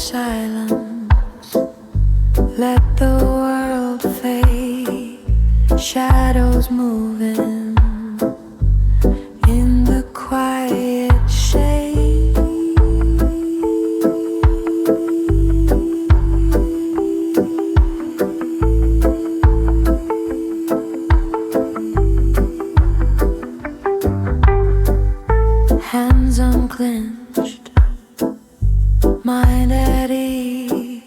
silence, let the world fade, shadows moving in the quiet shade. Hands unclenched, mind at ease,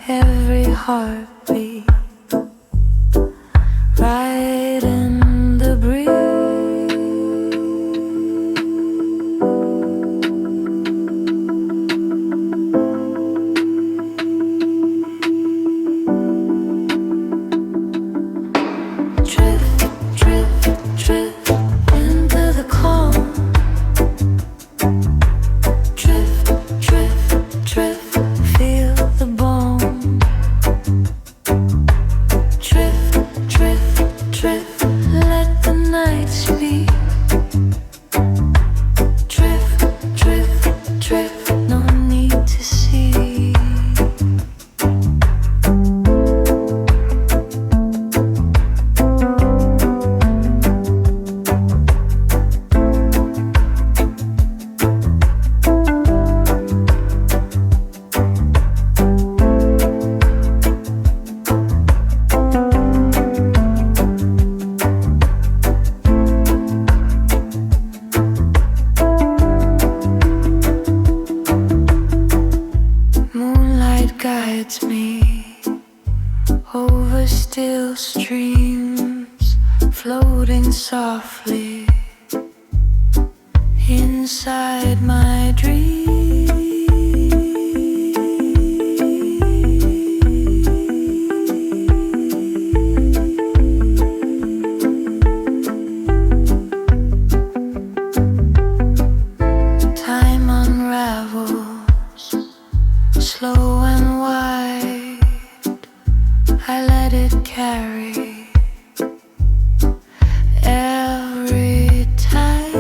every heartbeat right in the breeze. Drift, drift, drift into the calm. Drift, drift, drift, feel the bone. Drift, drift, drift, let the night speak. Drift, drift, drift, no need to see. Moonlight guides me over still streams, floating softly inside my dreams. Time unravels, slow and wide, I let it carry every time.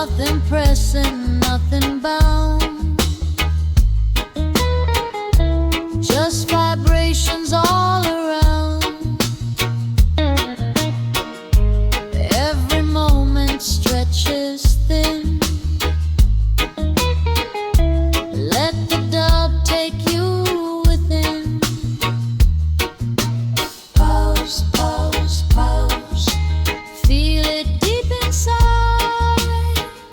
Nothing pressing, nothing bound, just vibrations all around. Every moment stretches thin. Let the dub take you within. Pause, pause, pause. Feel it deep inside.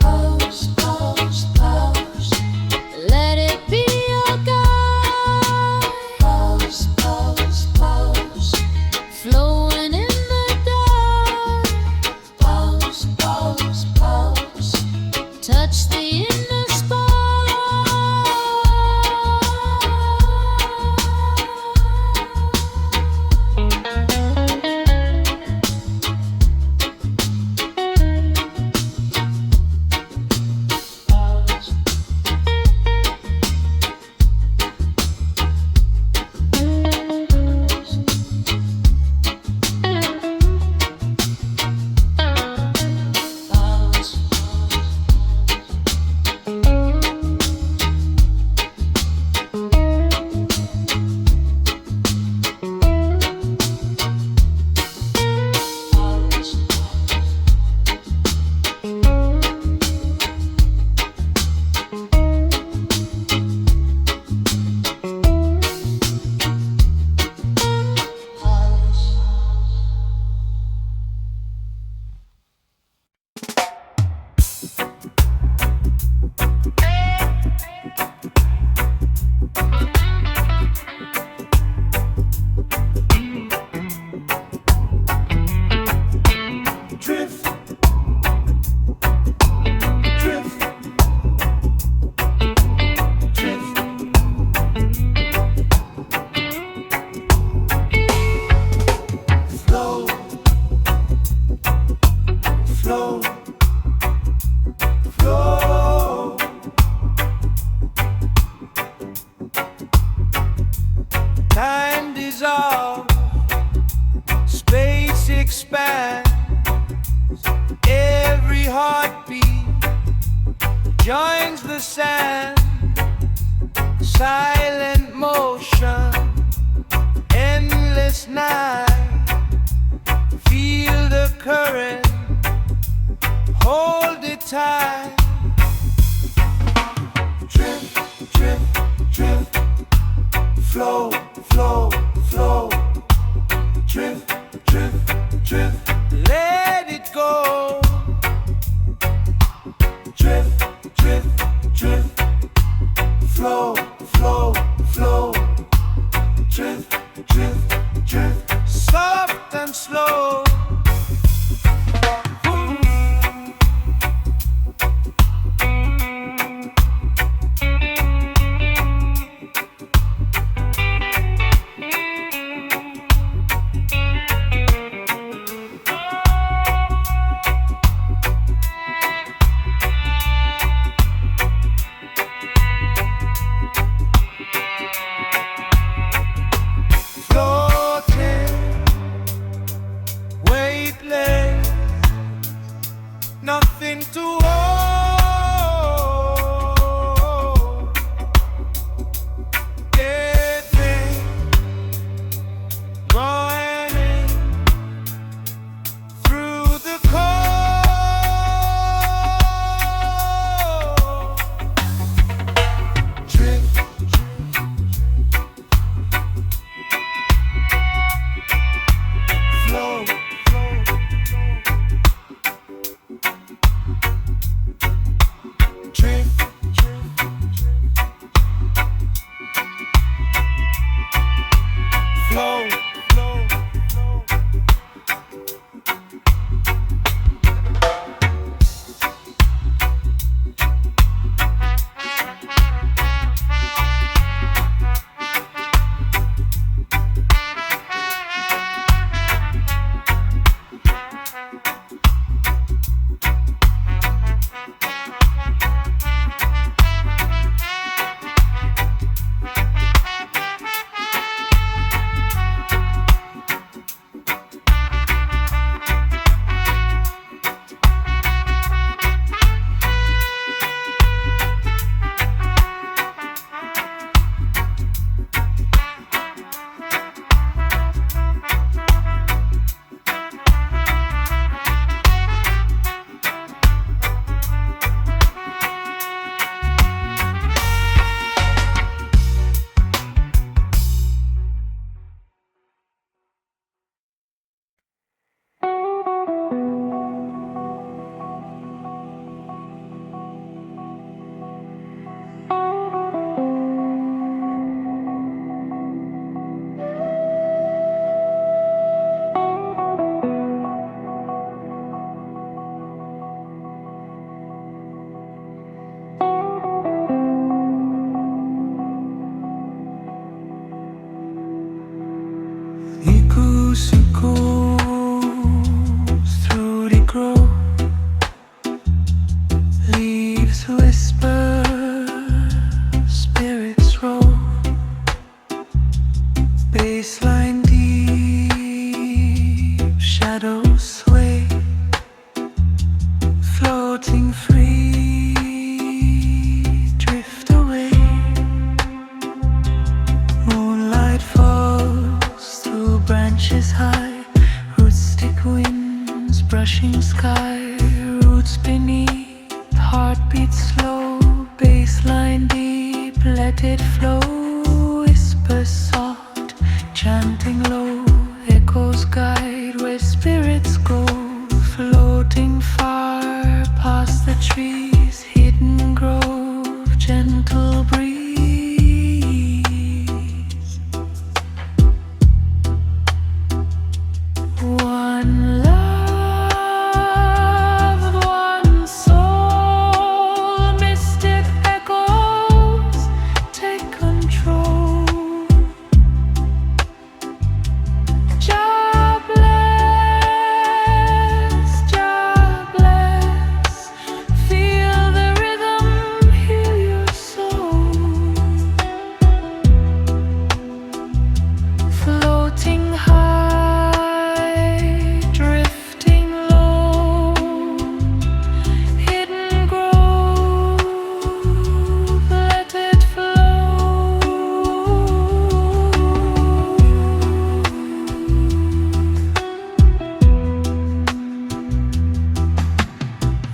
Pause, pause, pause. Let it be your guide. Pause, pause, pause. Flowing in the dark. Pause, pause, pause. Touch the inner spark. Time dissolves, space expands, every heartbeat joins the sand, silent motion, endless night, feel the current, hold it tight, drift, drift, drift, flow, flow, flow, drift, drift, drift, let it go, drift, drift, drift, flow, flow, flow, drift, drift, drift, soft and slow. Nothing to hold, dead thing going in through the cold, drift, flow, flow. neglected flow, whispers soft, chanting low, echoes guide where spirits go, floating far past the trees, hidden grove, gentle breeze. One love, one soul, mystic echoes take control. Jah bless, feel the rhythm, heal your soul. Floating high, drifting low, hidden grove, let it flow.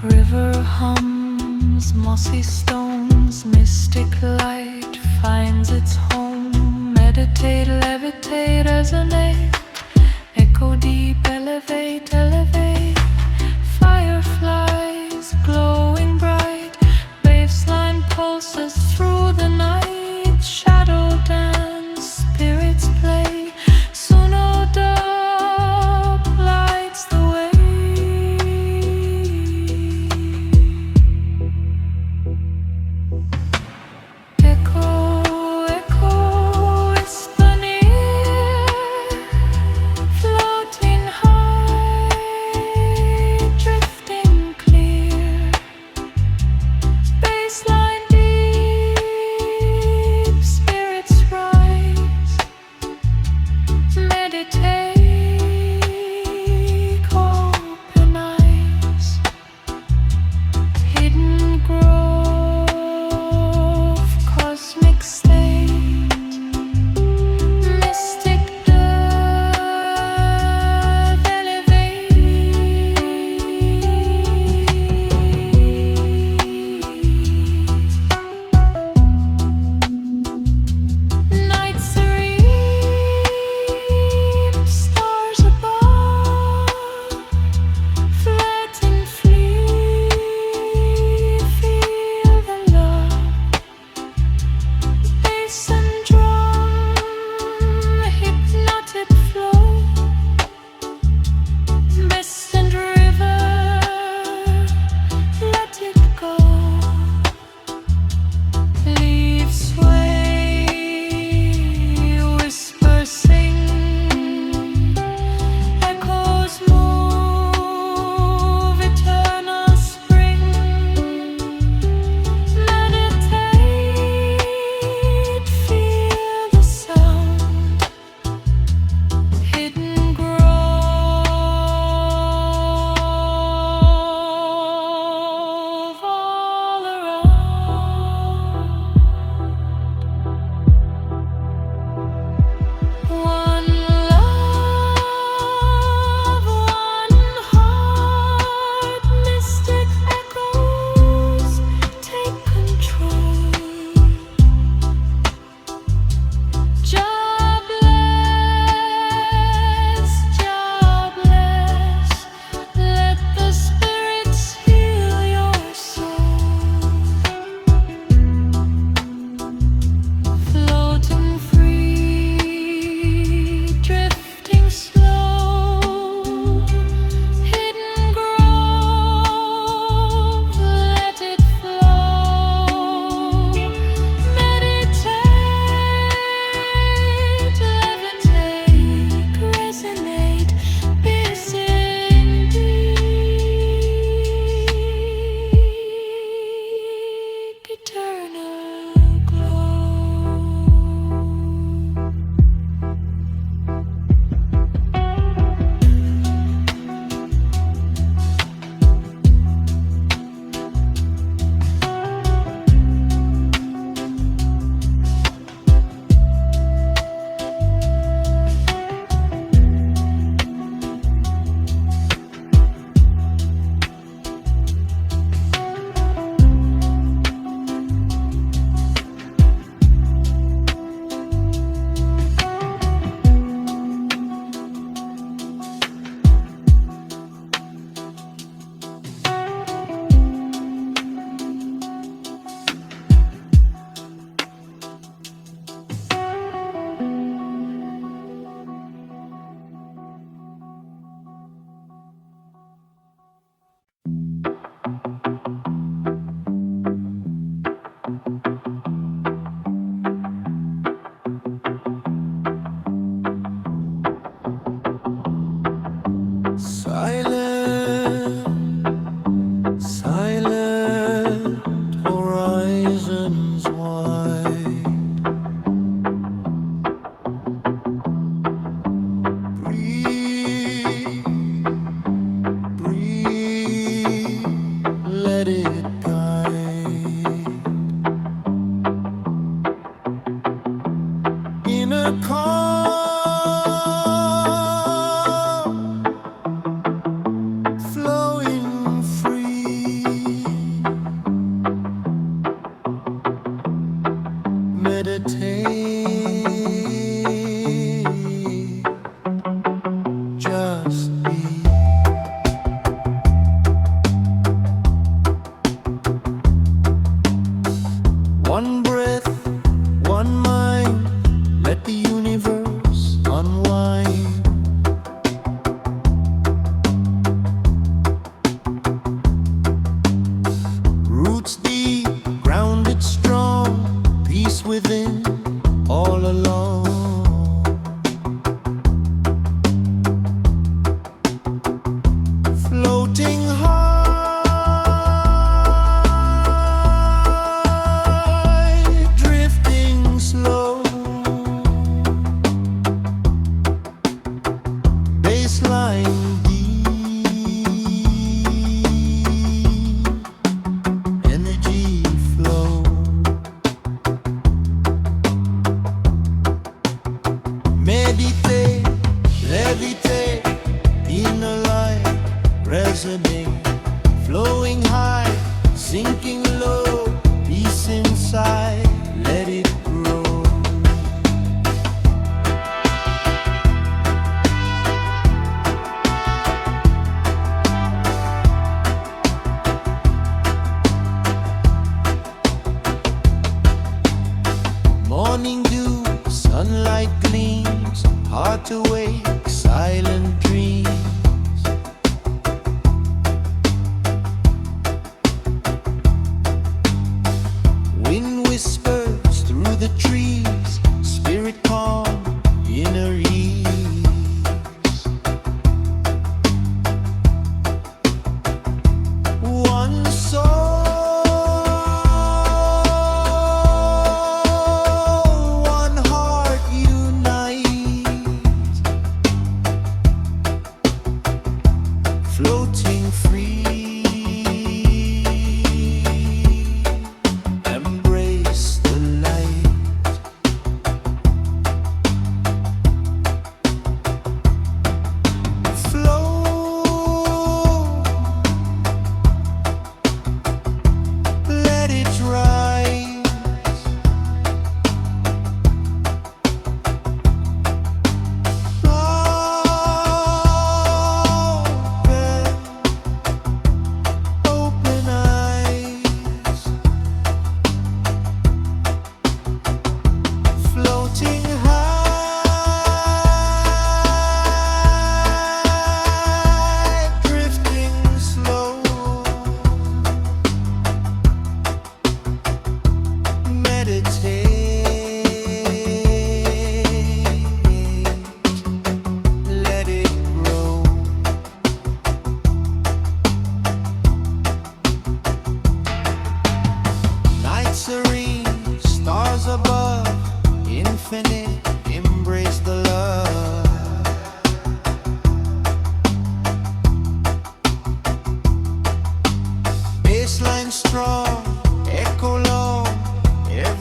River hums, mossy stones, mystic light finds its home. Meditate, levitate, resonate, echo deep, elevate, elevate. Fireflies glowing bright, baseline pulses through the night. Shadow dance, spirits play, Suno dub lights the way. Echo, echo, whisper near, floating high,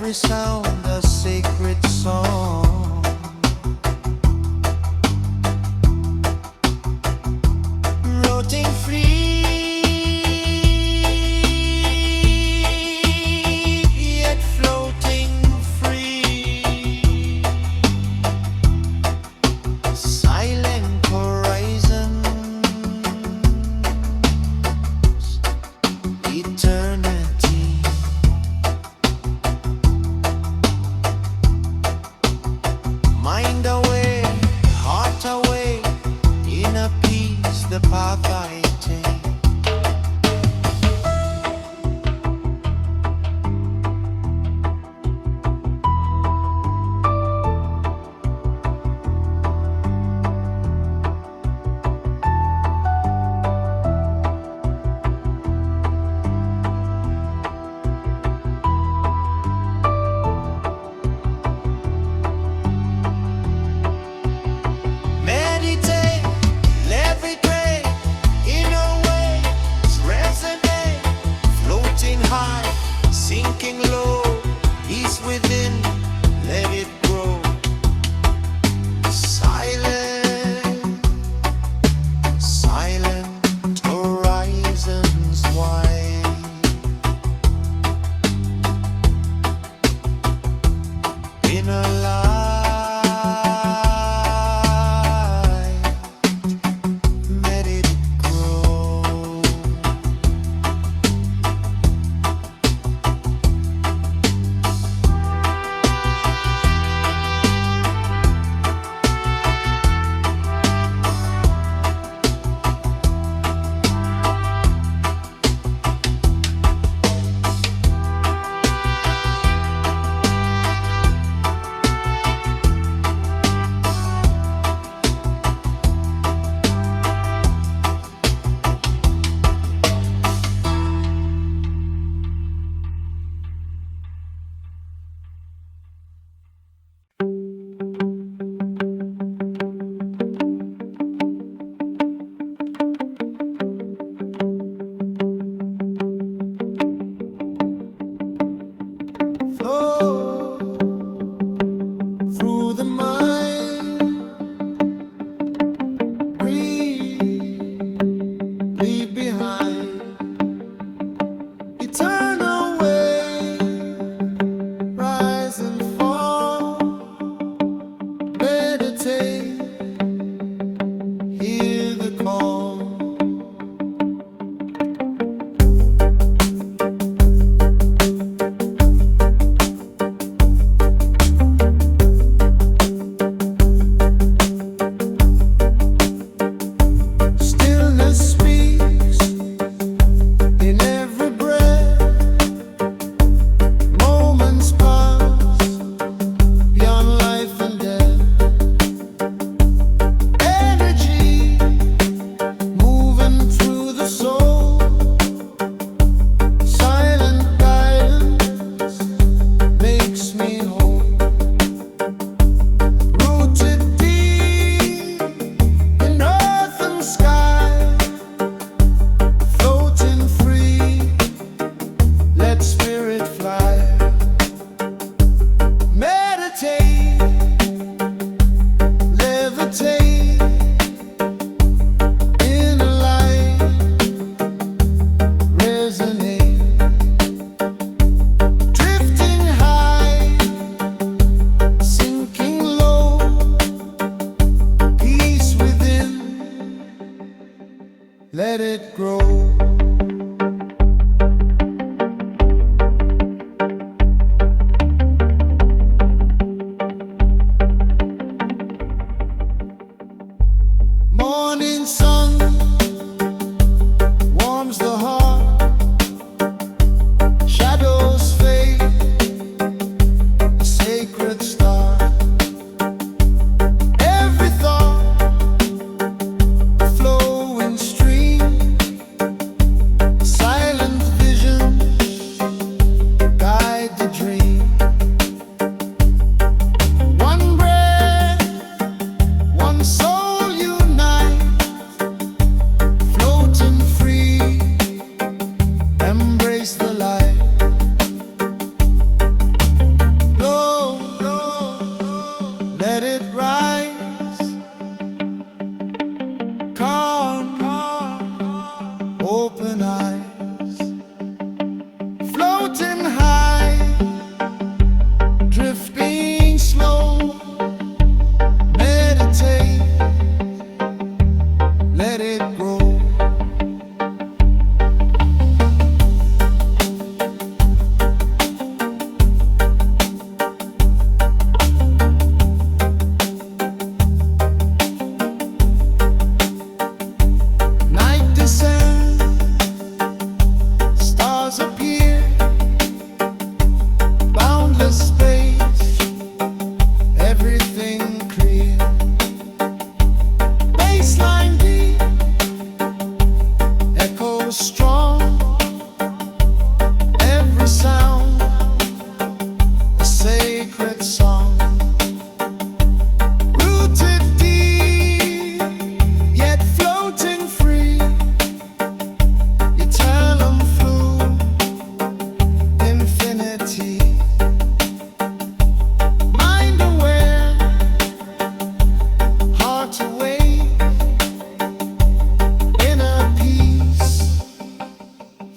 every sound a sacred song. Floating free, yet floating free. Silent horizons, eternity.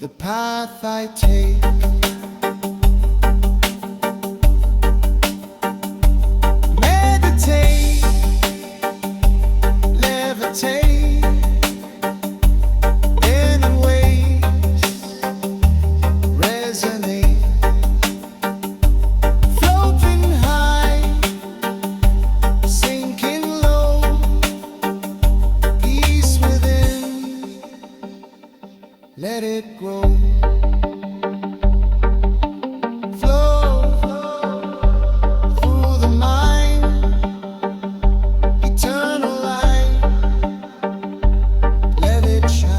the path I take. Meditate, levitate in ways, resonate, floating high, sinking low, peace within, let it grow. Flow through the mind, eternal light, let it shine.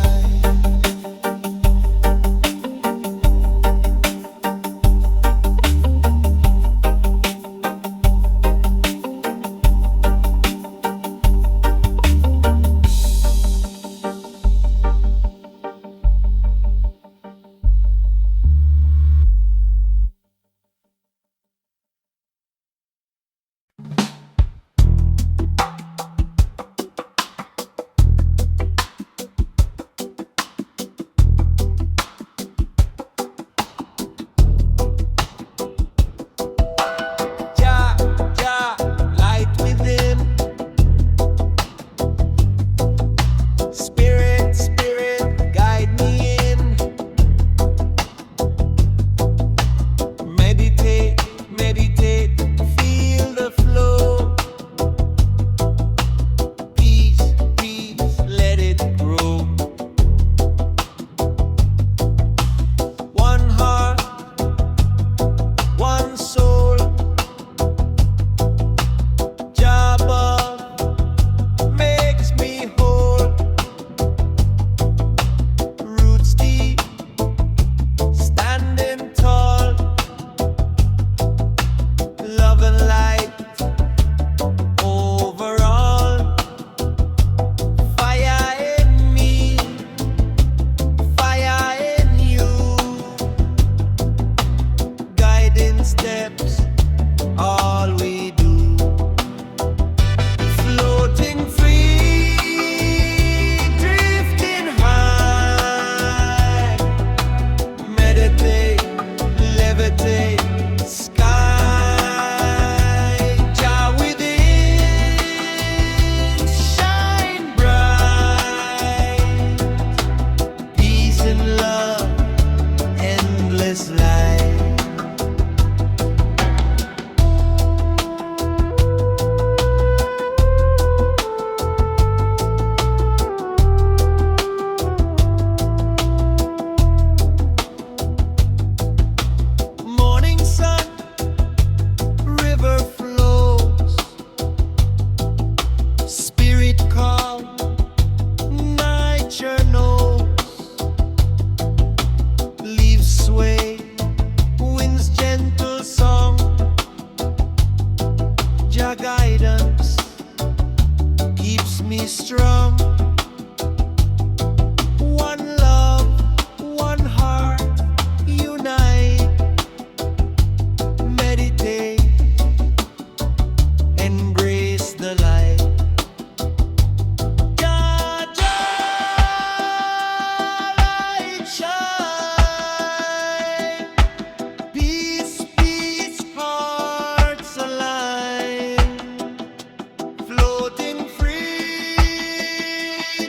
Jah, Jah, light within. Spirit, Spirit, guide me in. Meditate, meditate, feel the flow. Peace, peace, let it grow. One heart, one soul. Jabba makes me whole. Roots deep, standing tall. Love and light overall. Fire in me, fire in you. Guiding steps, all we do. Floating free, drifting high. Meditate, levitate, sky. Jah within, shine bright. Peace and love, endless light. Morning sun, river flows, spirit calm, nature knows. Leaves sway, wind's gentle song. Jah guidance keeps me strong. One love, one heart, unite. Meditate, embrace the light. Jah, Jah, light shine. Peace, peace, hearts align. Floating free,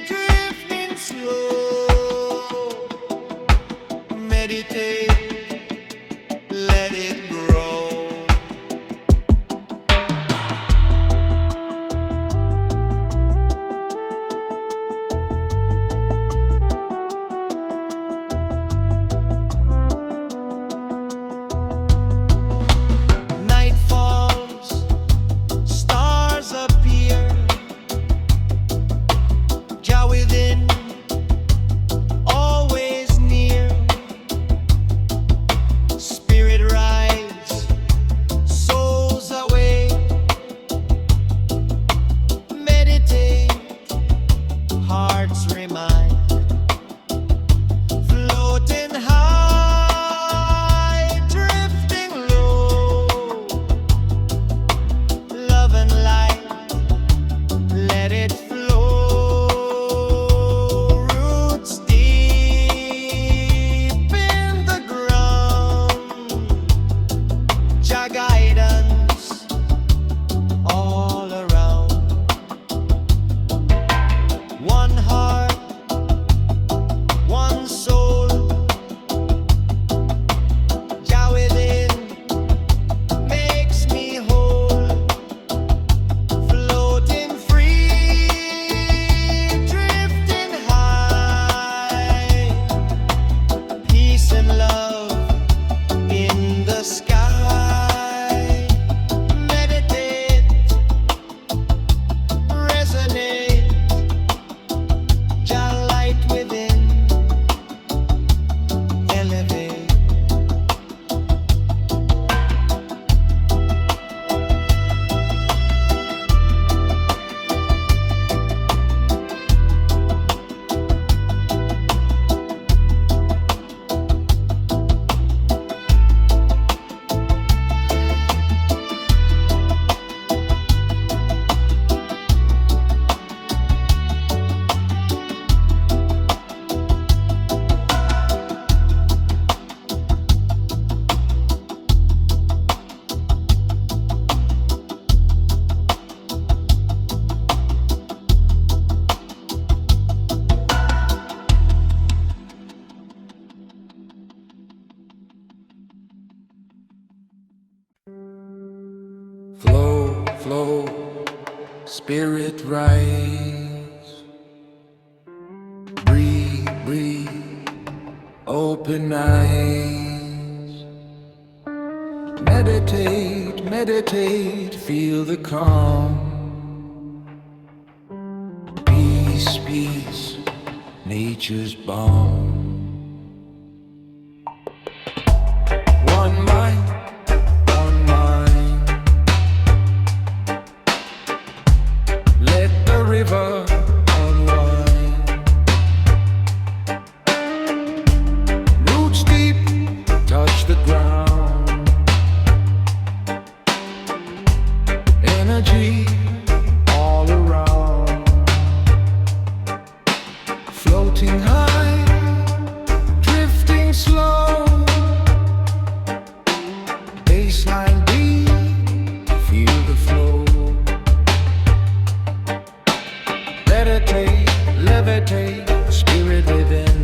drifting slow. Meditate, let it grow. Night falls, stars appear. Jah within, always near. Spirit rise, elevate. Flow, flow, spirit rise. Breathe, breathe, open eyes. Meditate, meditate, feel the calm. Peace, peace, nature's balm. One mind, one mind. Let the river unwind. Roots deep, touch the ground. Energy all around. Floating high, drifting slow. Bassline beat, feel the flow. Meditate, levitate, spirit within.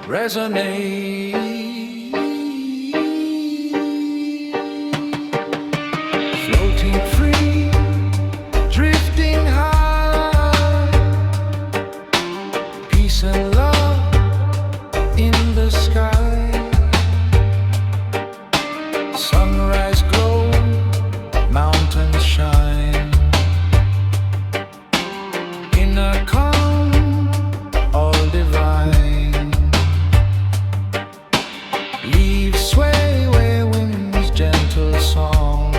Resonate. Floating free, drifting high. Peace and love in the sky. Sunrise glow, mountains shine. Inner calm, all divine. Leaves sway where wind's gentle song.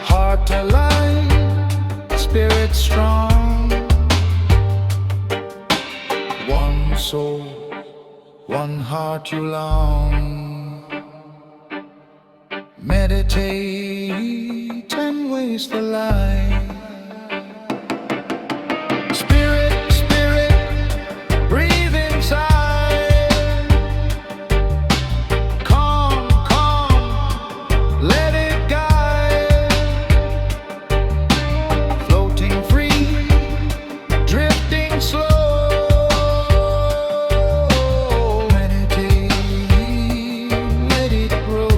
Heart alive, spirit strong. One soul, one heart you long. Meditate and waste the light. Spirit, spirit, breathe inside. Calm, calm, let it guide. Floating free, drifting slow. Meditate, let it grow.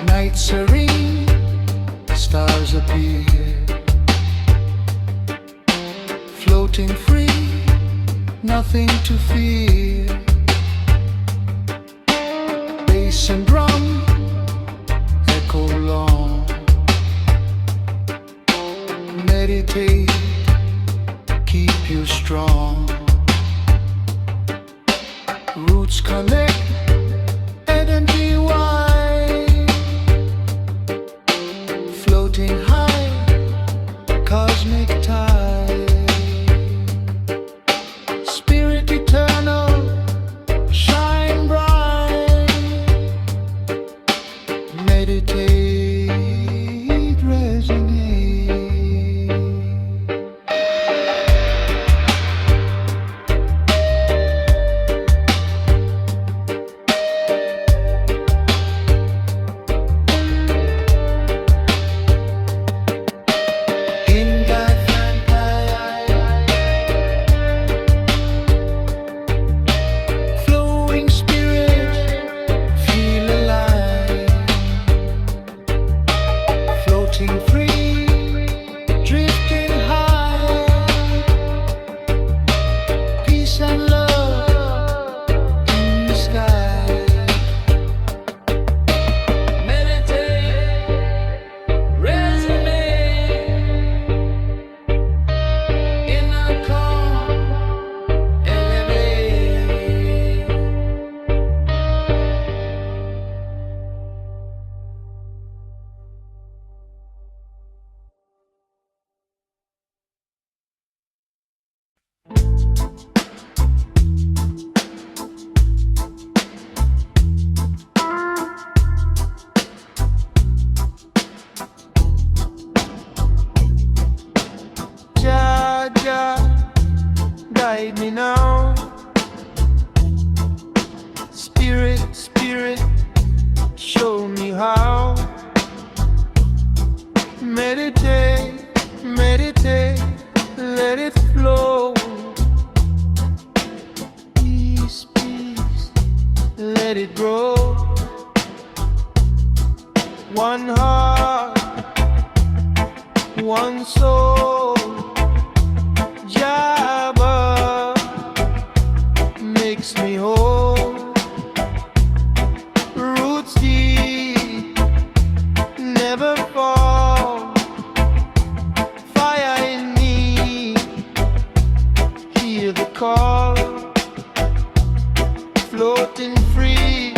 Night serene, stars appear. Floating free, nothing to fear. Bass and drum echo long. Meditate, keep you strong. Roots connect, energy wide. Floating high, cosmic tide. Spirit eternal, shine bright. Meditate, resonate. let it grow. One heart, one soul, Jabba makes me whole. Roots deep, never fall. Fire in me, hear the call. Floating free,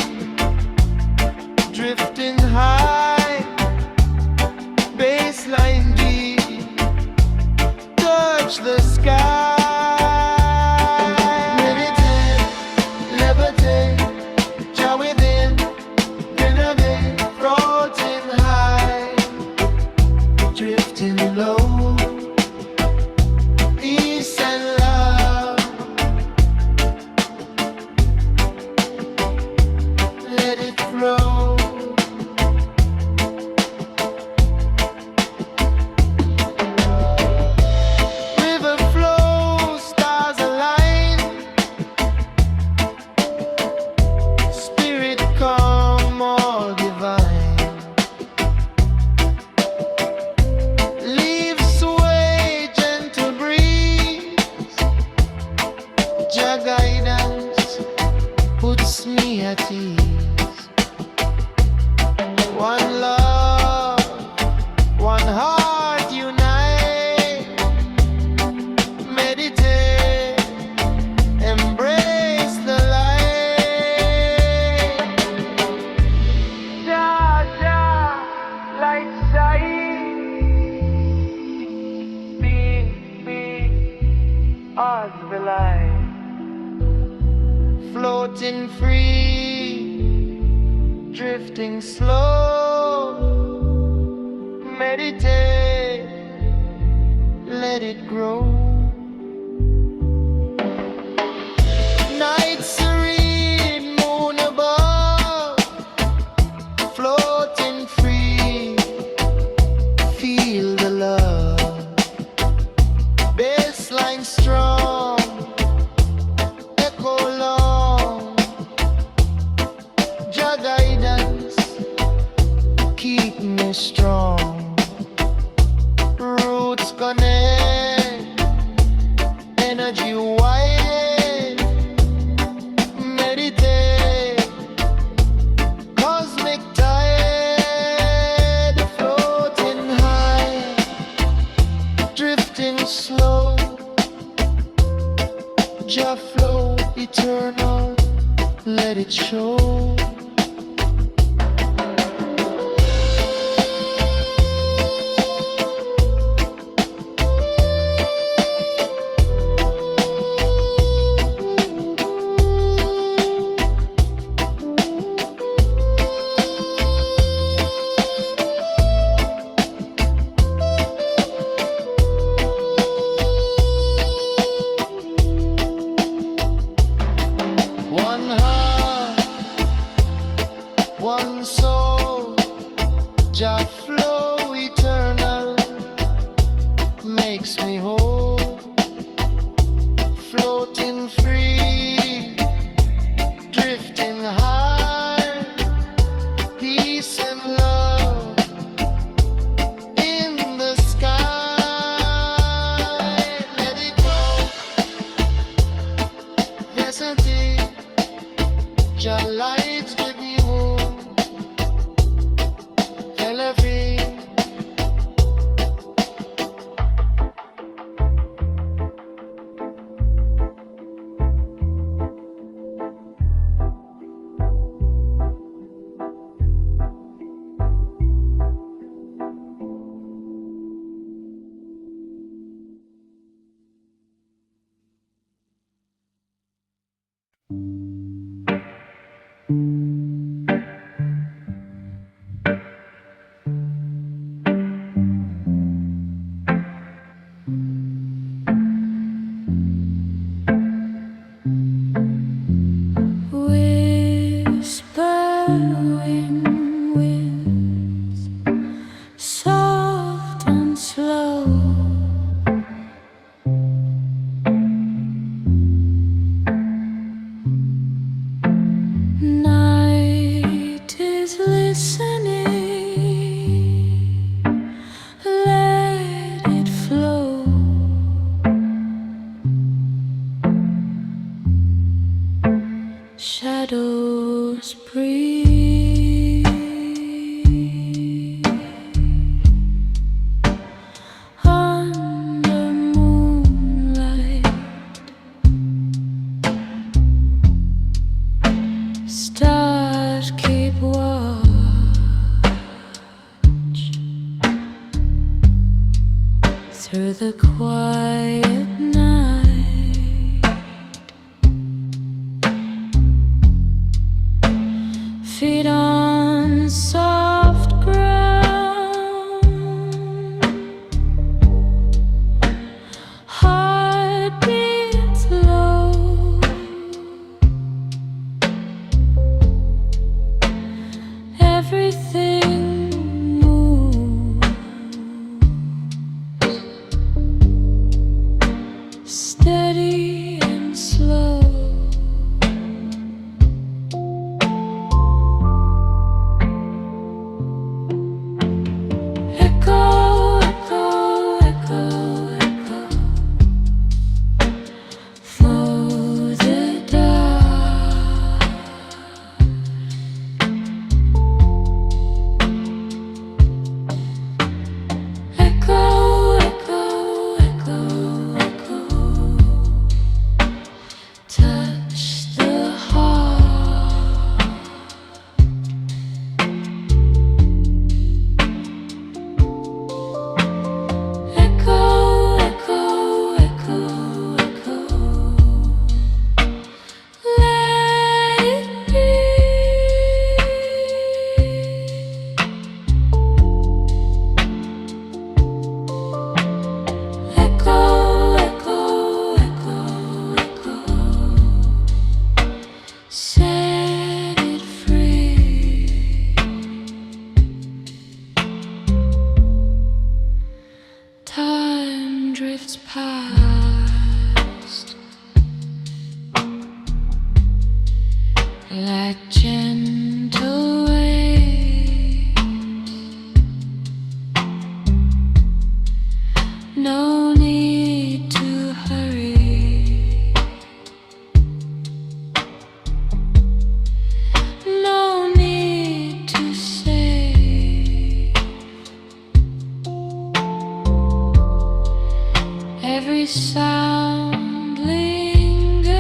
drifting high, baseline deep, touch the sky. Meditate, levitate, Jah within, innovate, floating high, drifting low, peace and love. Let it flow. River flows, stars align. Spirit calm, all divine. Leaves sway, gentle breeze. Jah guidance puts me at ease. One love, one heart unite. Meditate, embrace the light. Jah, Jah, light shine. Be as the light. Floating free, drifting slow. Meditate, let it grow. Night serene, moon above, floating free, feel the love. Baseline strong, echo long. Jah guidance keep me strong. Roots connect, energy wide. Meditate, cosmic tide, floating high, drifting slow. Jah flow eternal, let it show. One heart, one soul, Jah flow eternal, makes me whole. Floating free, drifting high, peace and love in the sky. Let it go, yes indeed. Jah lights give me hope. Elevate. listening, let it flow. Shadows breathe under moonlight. Stars keep watch through the quiet night. Feet on soft ground, heart beats low. Everything moves steady and slow. Echo, echo, echo, echo through the dark. Echo, echo, echo, echo, touch the heart. Echo, echo, echo, echo, let it be. Echo, echo, echo, echo, set it free. Time drifts past like gentle waves. No need to hurry. No need to say. Every sound lingers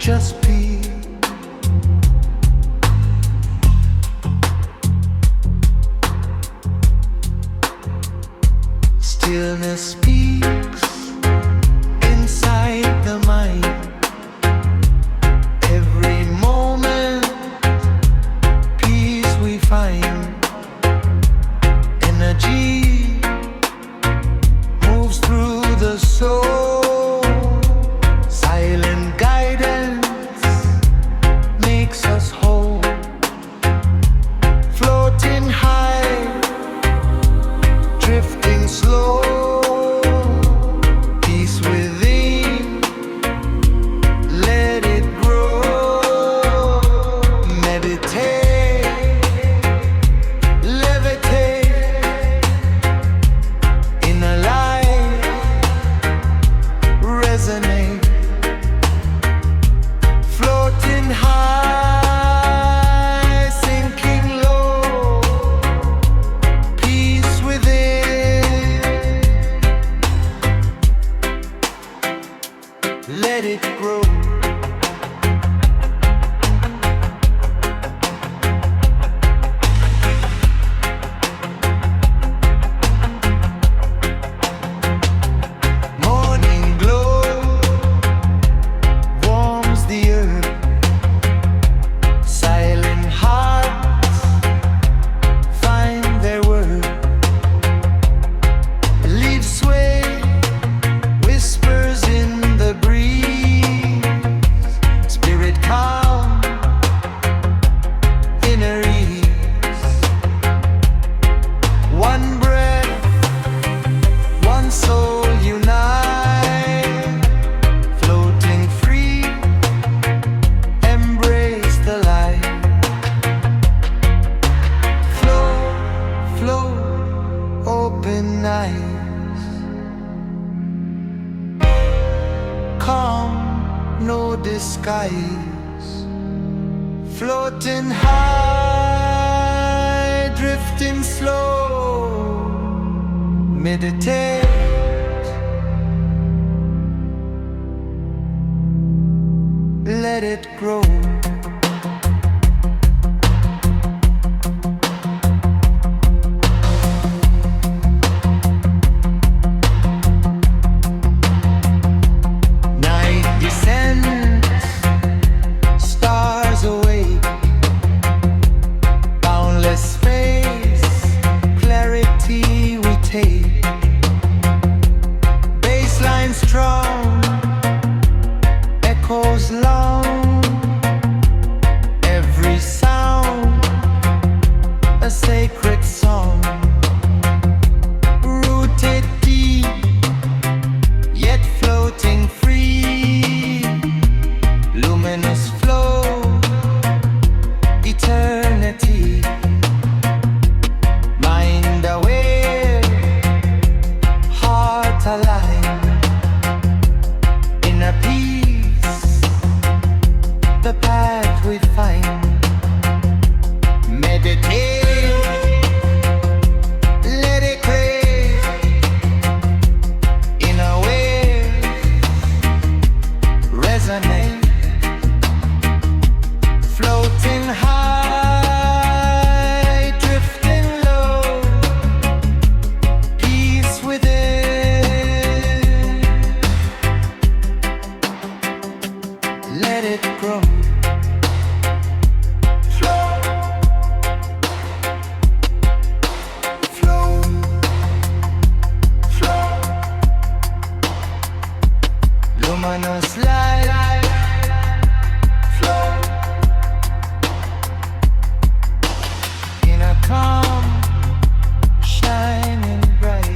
just peace. Stillness speaks inside the mind. Every moment, peace we find. Energy moves through the soul. Silent guidance makes us whole. Floating high, drifting slow. Peace within, let it grow. Meditate, levitate. Inner light, resonate. Floating high, sinking low. Peace within, let it grow. Morning glow warms the earth. Silent hearts find their worth. Leaves sway, whispers in the breeze. Spirit calm, inner ease. One breath, one soul unite. Floating free, embrace the light. Flow, flow, open eyes. Calm, no disguise. Floating high, drifting slow. Meditate, let it grow. Night descends, stars awake. Boundless space, clarity we take. Bassline strong, echoes long. Every sound, a sacred song. Rooted deep, yet floating free. Luminous flow, eternity. Mind aware, heart aligned. Inner peace, the path we find. Meditate, let it crave. Inner wave, resonate. Floating high, drifting low. Peace within, let it grow. Flow, flow, flow. Luminous light, flow. Inner calm, shining bright.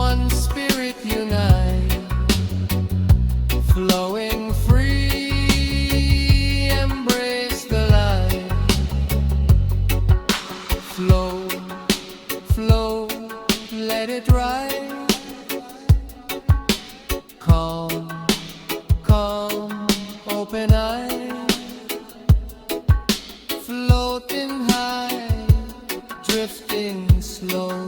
one spirit unite, flowing free, embrace the light. Flow, flow, let it ride. Calm, calm, open eye, floating high, drifting slow.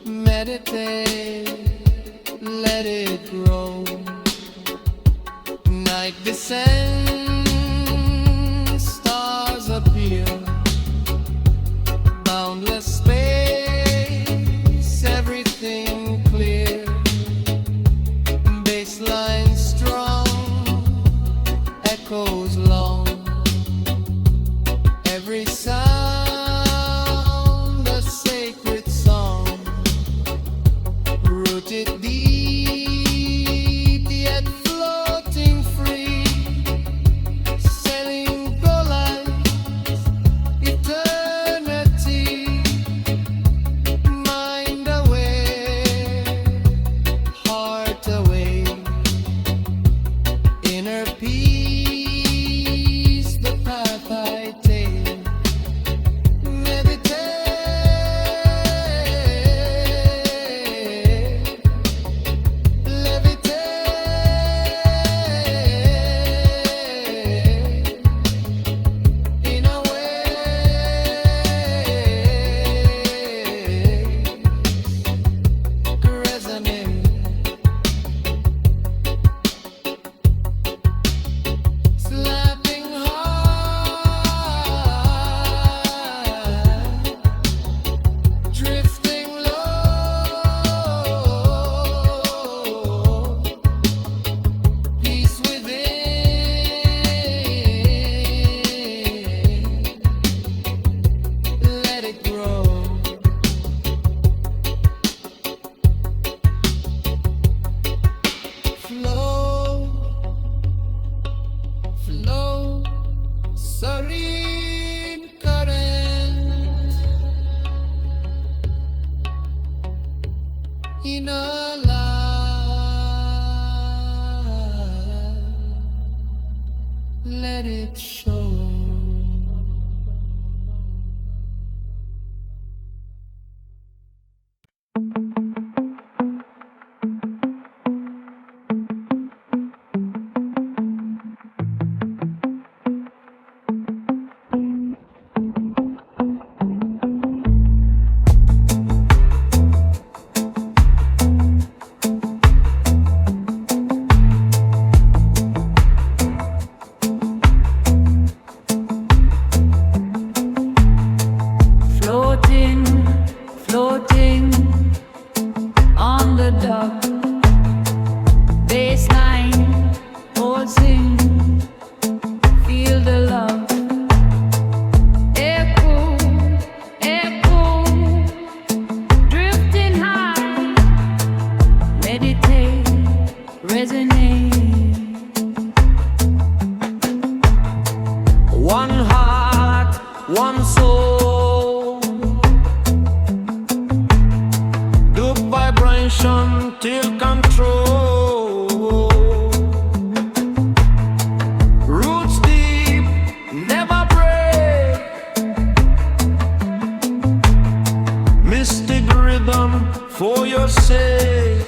Meditate, let it grow. Night descends, stars appear, boundless space, everything clear. Basslines strong, echoes long, every sound a sacred song, rooted deep yet floating free, sailing go like eternity. Mind away, heart away, inner peace, the path I take. Meditate, levitate, in a way, resonate. Slapping hard, drifting low, peace within, let it grow. Flow, flow, serene current, inner light, let it show. Floating, floating on the dock. Bassline, pulsing, feel the love. Echo, echo, drifting high. Meditate, resonate. One heart, one soul. Dub vibration till control. Roots deep, never break. Mystic rhythm for your sake.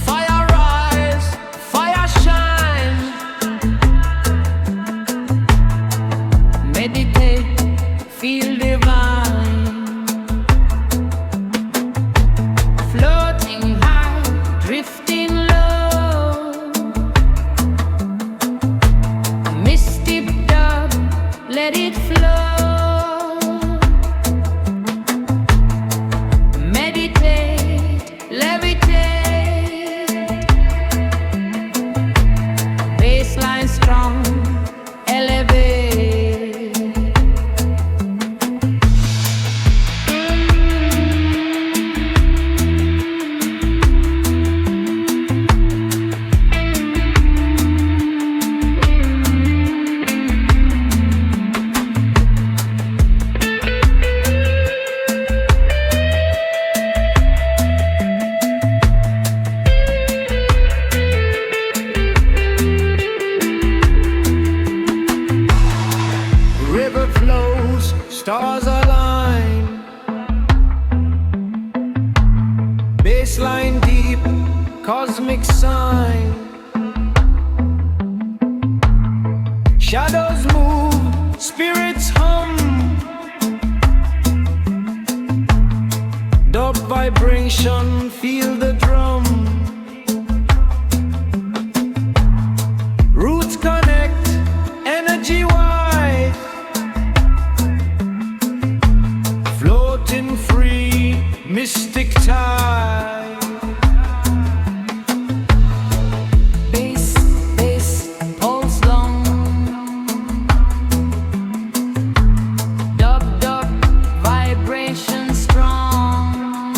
Fire rise, fire shine. Meditate, feel divine. Floating high, drifting low. Misty dub, let it flow. cosmic sign. Shadows move, spirits hum. Dub vibration, feel the drum. Roots connect, energy wide. Floating free, mystic tide. Bass, pulse long. Dub, vibration strong.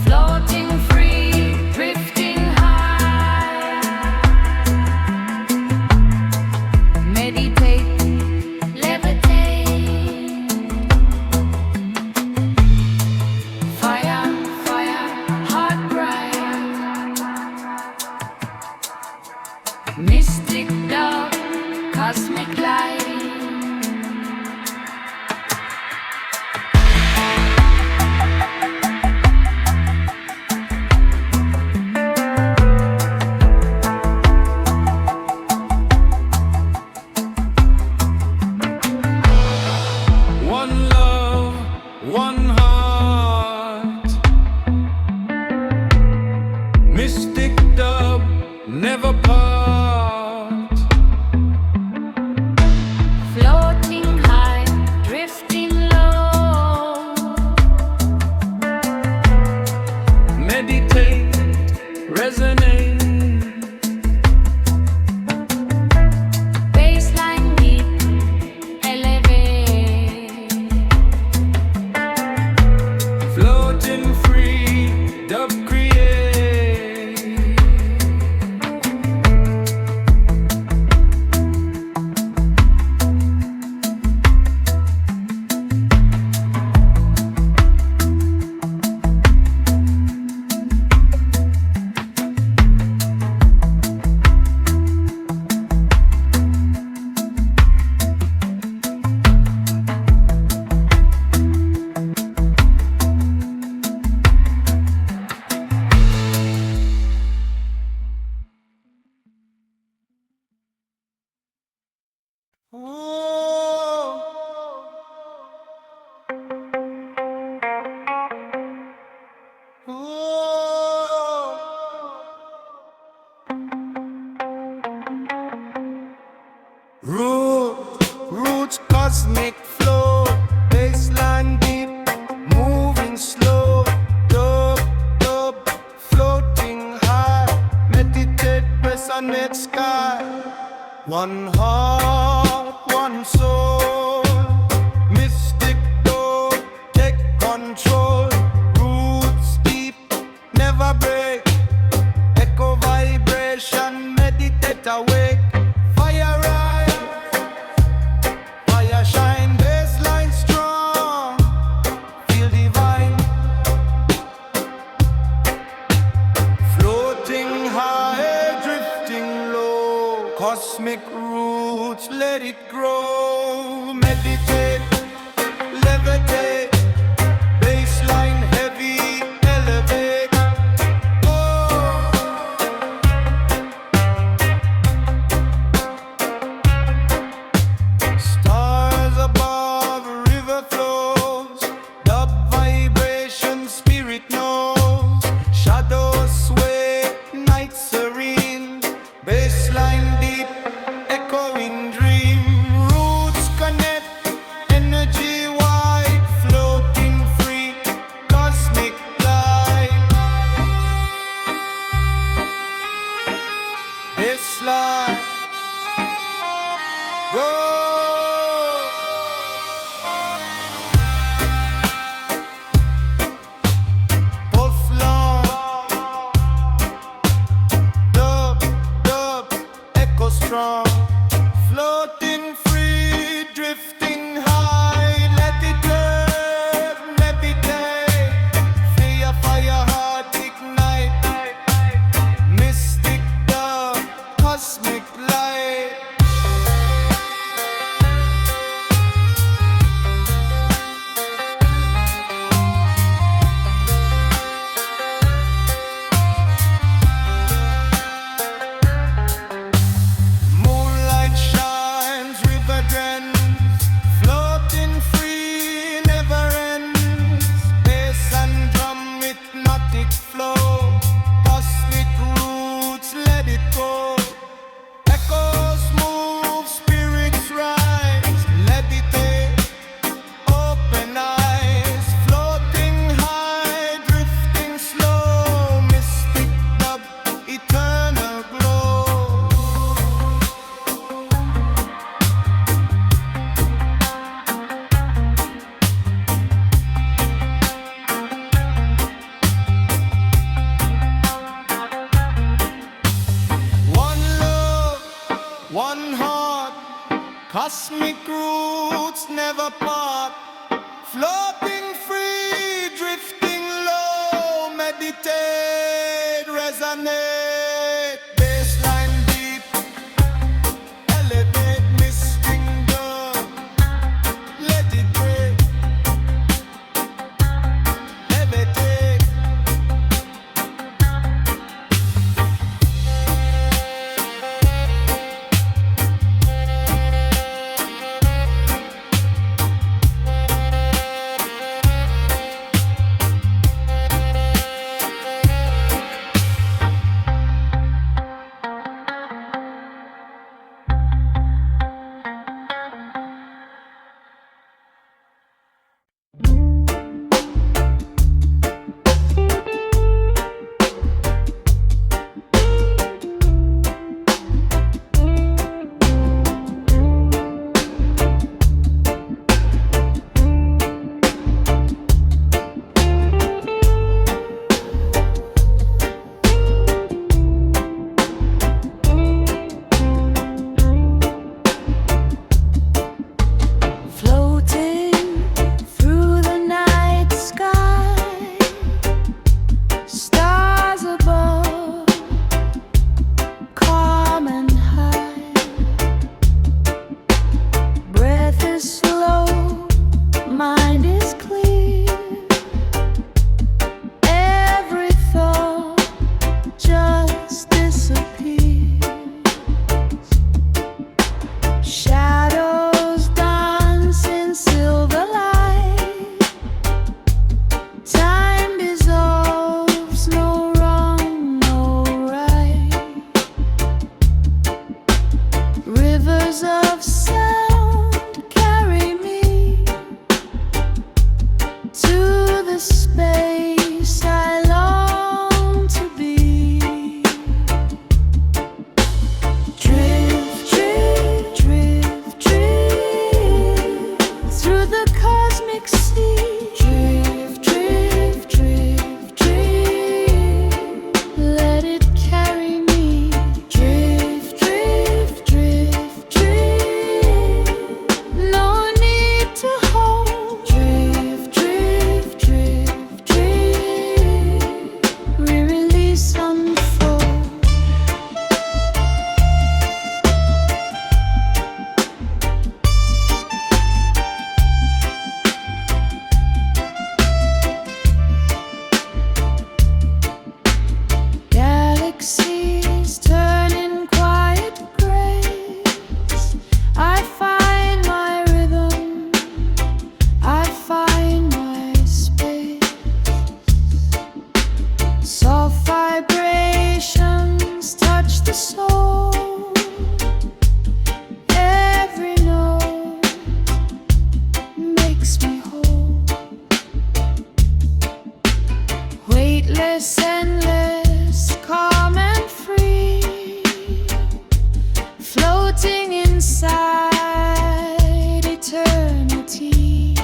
Floating free, drifting high. Meditate, levitate. Fire, heart bright. Mystic dub, cosmic light. One love, one heart. Mystic dub, never part. Floating high, drifting low. Meditate, resonate. Bassline beat, elevate. Floating free, dub create. Roots, cosmic flow, bassline deep, moving slow, dub, floating high, meditate, resonate sky. One heart, one soul, mystic dub, take control. Roots deep, never break, echo vibration, meditate awake. Fire rise, fire shine, bassline strong, feel divine. Floating high, drifting low, cosmic roots, let it Floating free, drifting low, meditate, resonate. Bassline deep, elevate, misting dub. Let it break, levitate. Floating through the night sky, stars above, calm and high. Breath is slow, mind is clear. Every thought just disappears. Shadows dance in silver light. Time dissolves, no wrong, no right. Rivers of sound carry me to the space I long to be. Drift, drift, drift, drift through the cosmic sea. Drift, drift, drift, drift. Let it carry me. Drift, drift, drift, drift. No need to hold. Drift, drift, drift, drift. We release, unfold. Galaxies turn in quiet grace. I find my rhythm, I find my space. Soft vibrations touch the soul. Every note makes me whole. Weightless, endless, calm and free, floating inside eternity.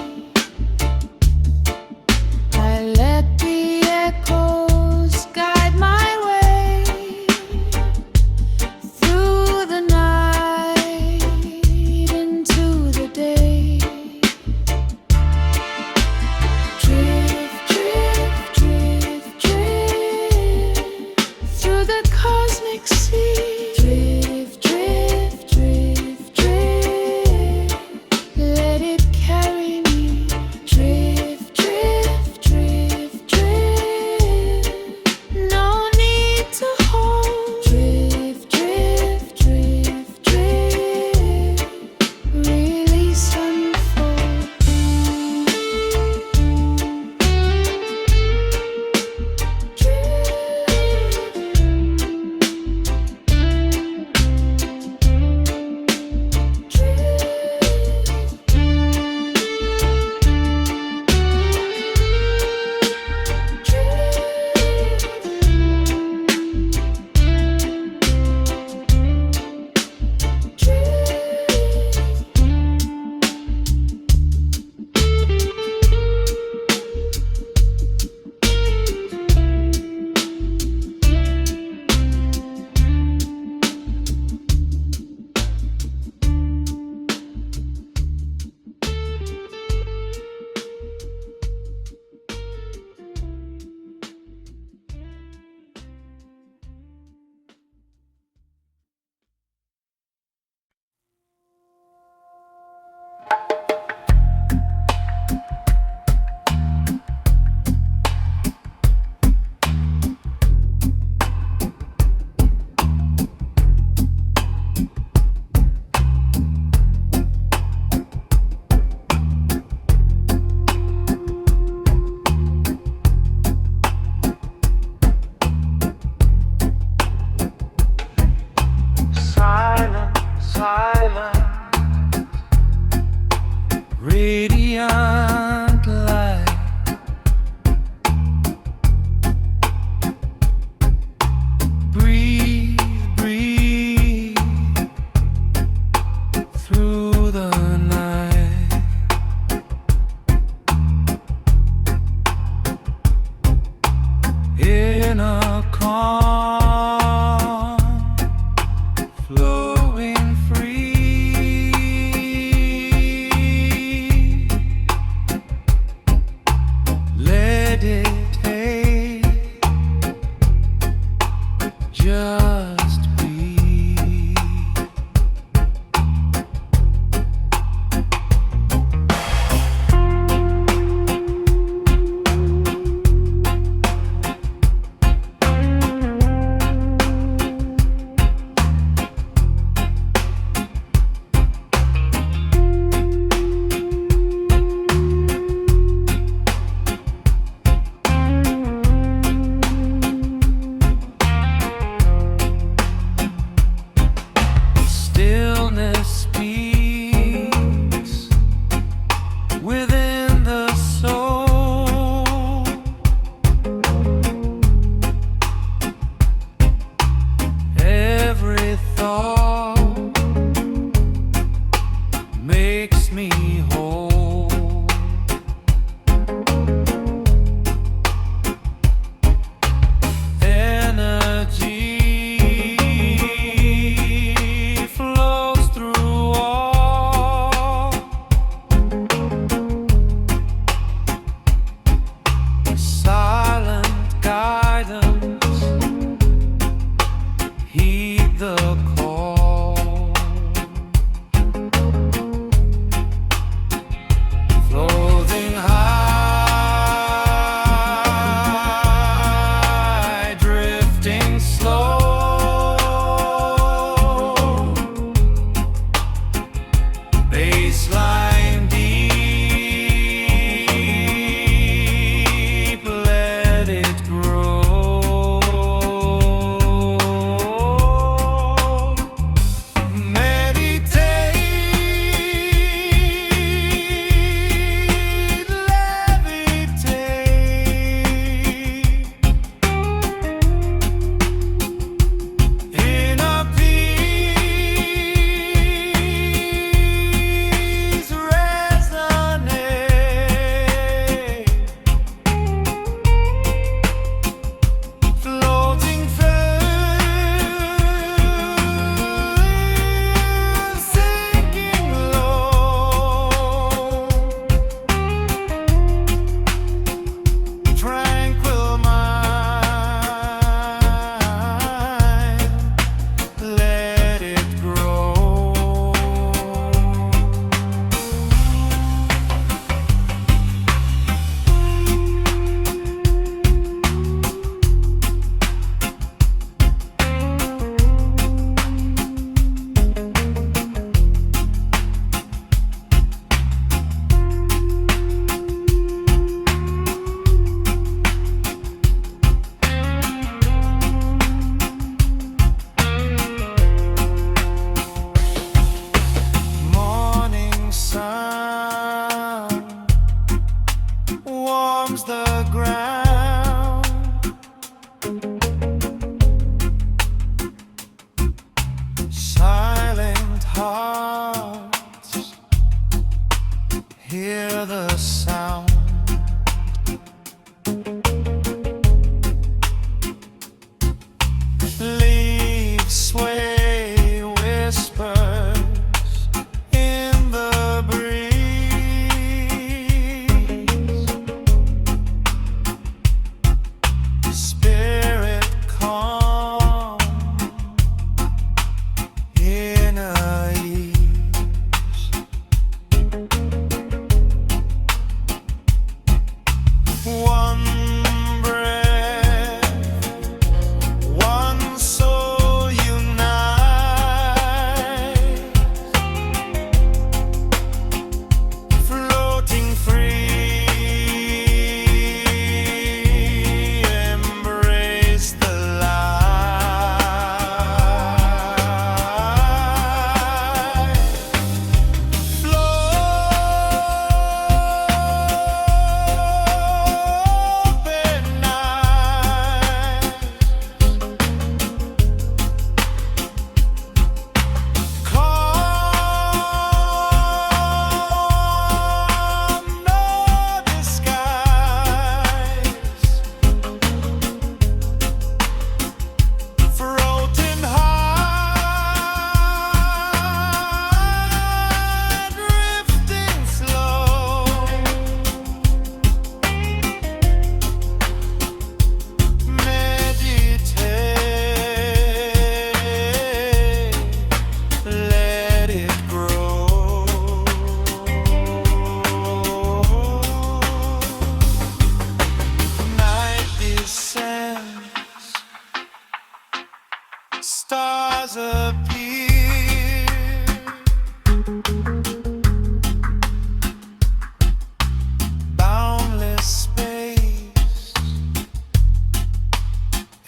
I let the echoes guide my way through the night into the day. Drift, drift, drift, drift. roams the ground. Silent hearts hear the sound. Leaves sway, whispers in the breeze. Spirit calm, inner ease. One breath, one soul unite, floating free, embrace the light. Open eyes, calm, no disguise, floating high, drifting slow. Meditate, let it grow. Night descends, stars appear. Boundless space,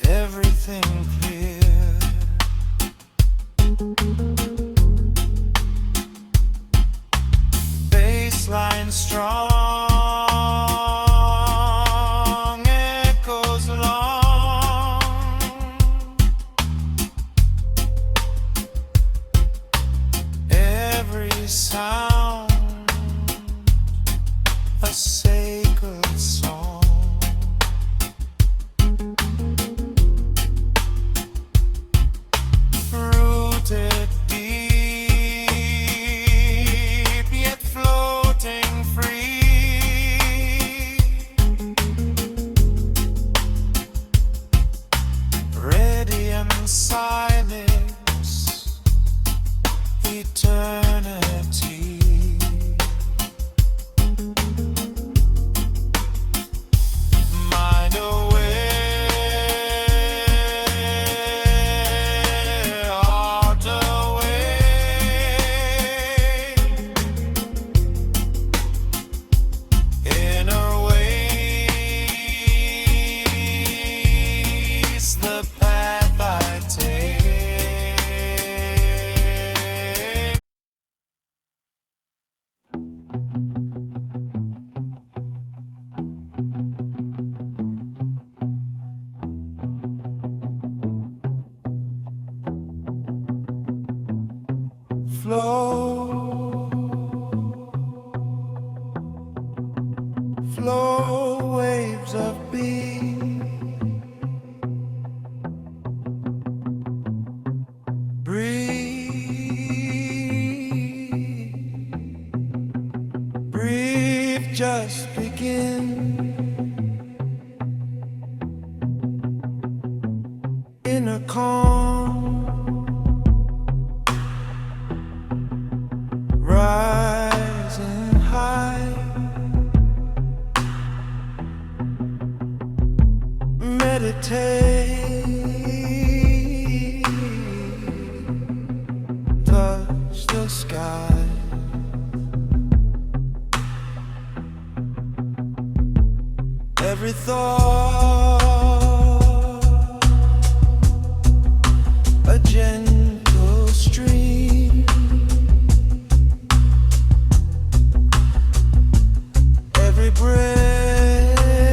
everything clear. Bassline strong, echoes long. Every sound a sacred song. Rooted deep, yet floating free. Radiant silence, eternity. Mind away, heart away, inner ways, the path I take. Flow, flow, waves of being. Breathe, breathe, just begin. Inner calm, rising high. Meditate, touch the sky. Every thought a gentle stream. Every breath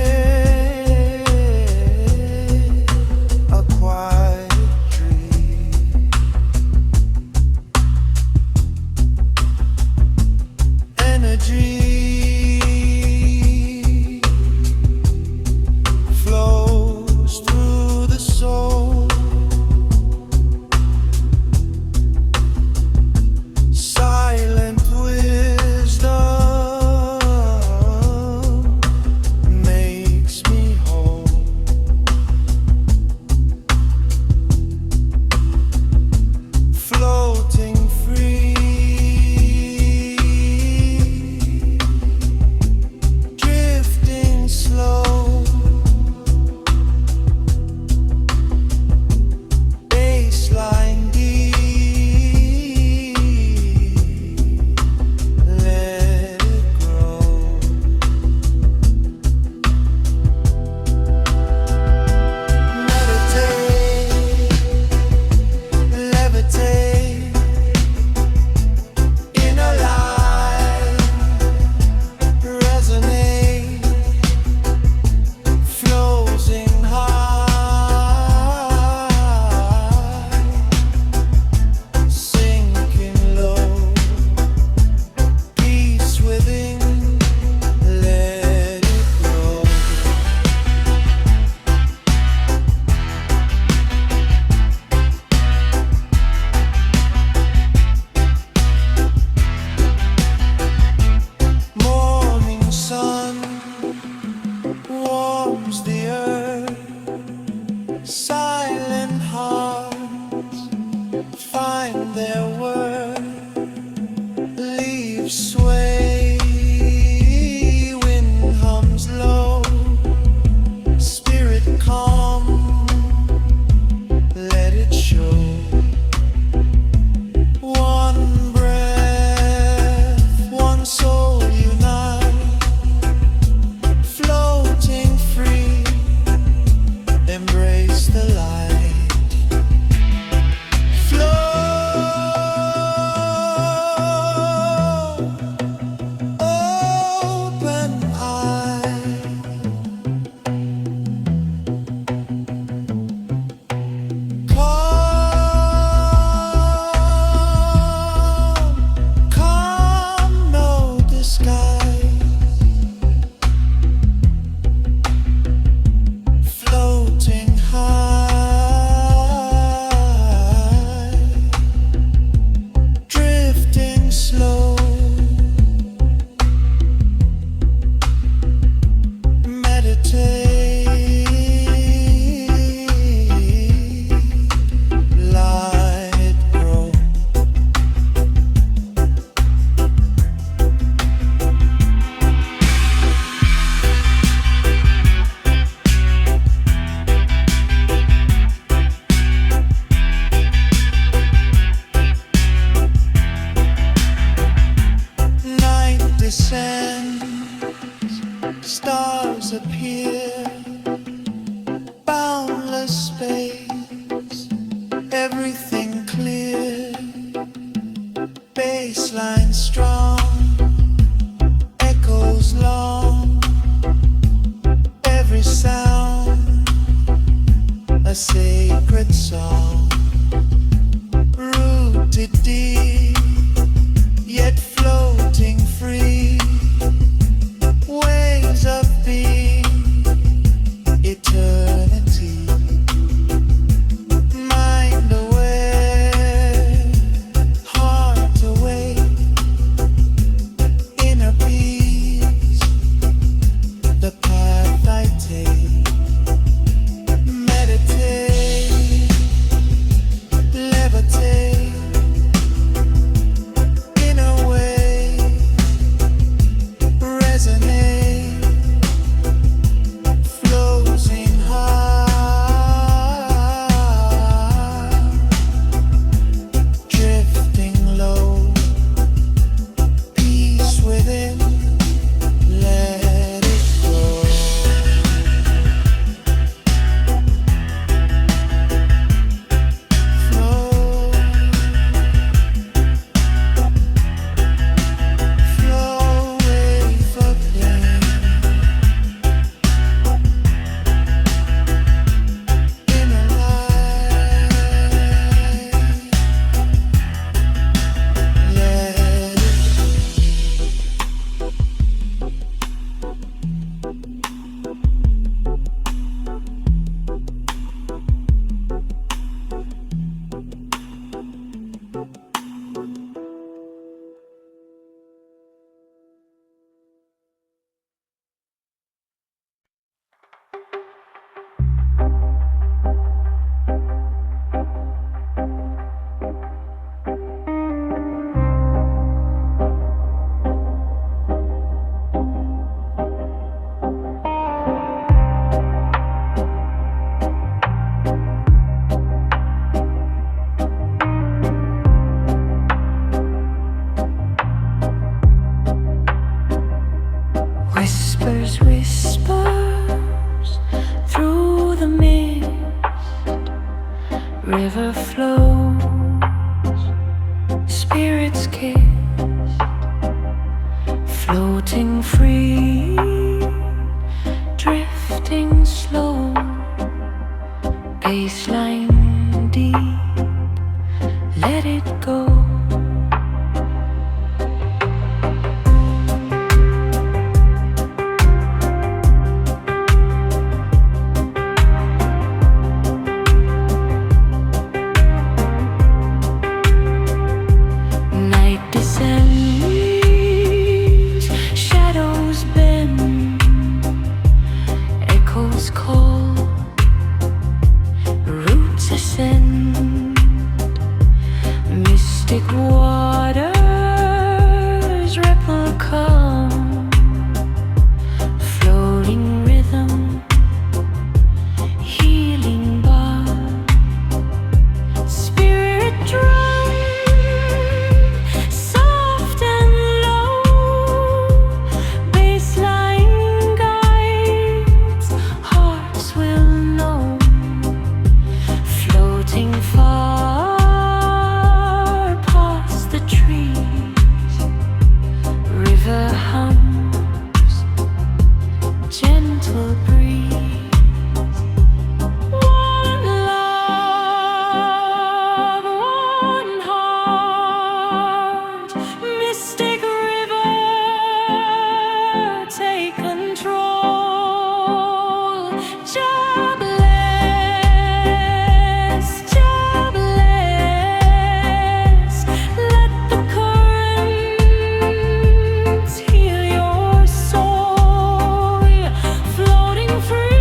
Stars appear, boundless space, everything clear, bassline strong, echoes long, every sound a sacred song, rooted deep, yet floating free, waves of being, eternity, mind aware, heart awake, inner peace, the path I take, meditate, levitate, in a way, resonate, floating high, drifting low, peace within, let it go. Flow, flow away for pain, inner light, let it whispers, whispers through the mist. River flows, spirits kiss, floating free, drifting slow, baseline deep, let it go. Night descends, shadows bend, echoes call, roots ascend, mystic waters ripple calm, floating rhythm, healing balm, spirit drum, soft and low, baseline guides, hearts will know, floating far past the trees, river hums, gentle breeze. One love, one heart, mystic river, take control. Jobless, jobless, let the currents heal your soul, floating free.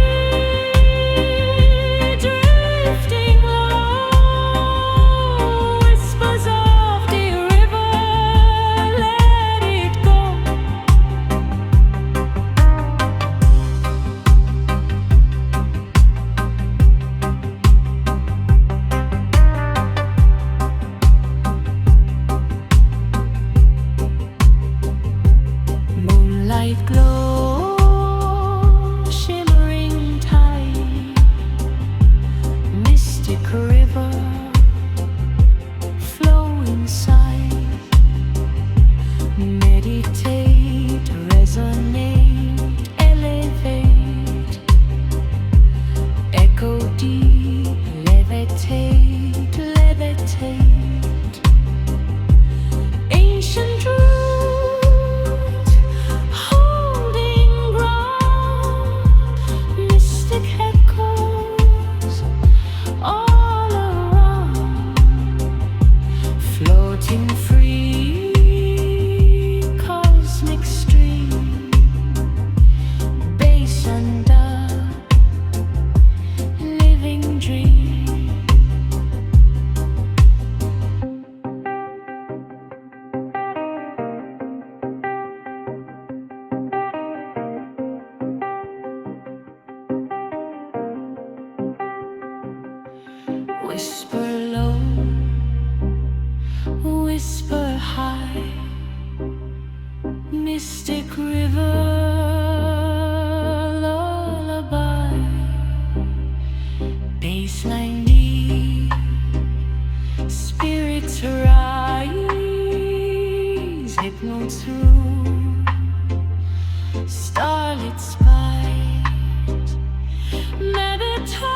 Whisper low, whisper high, mystic river lullaby, baseline deep, spirits rise, hypno tune, starlit spite, meditate.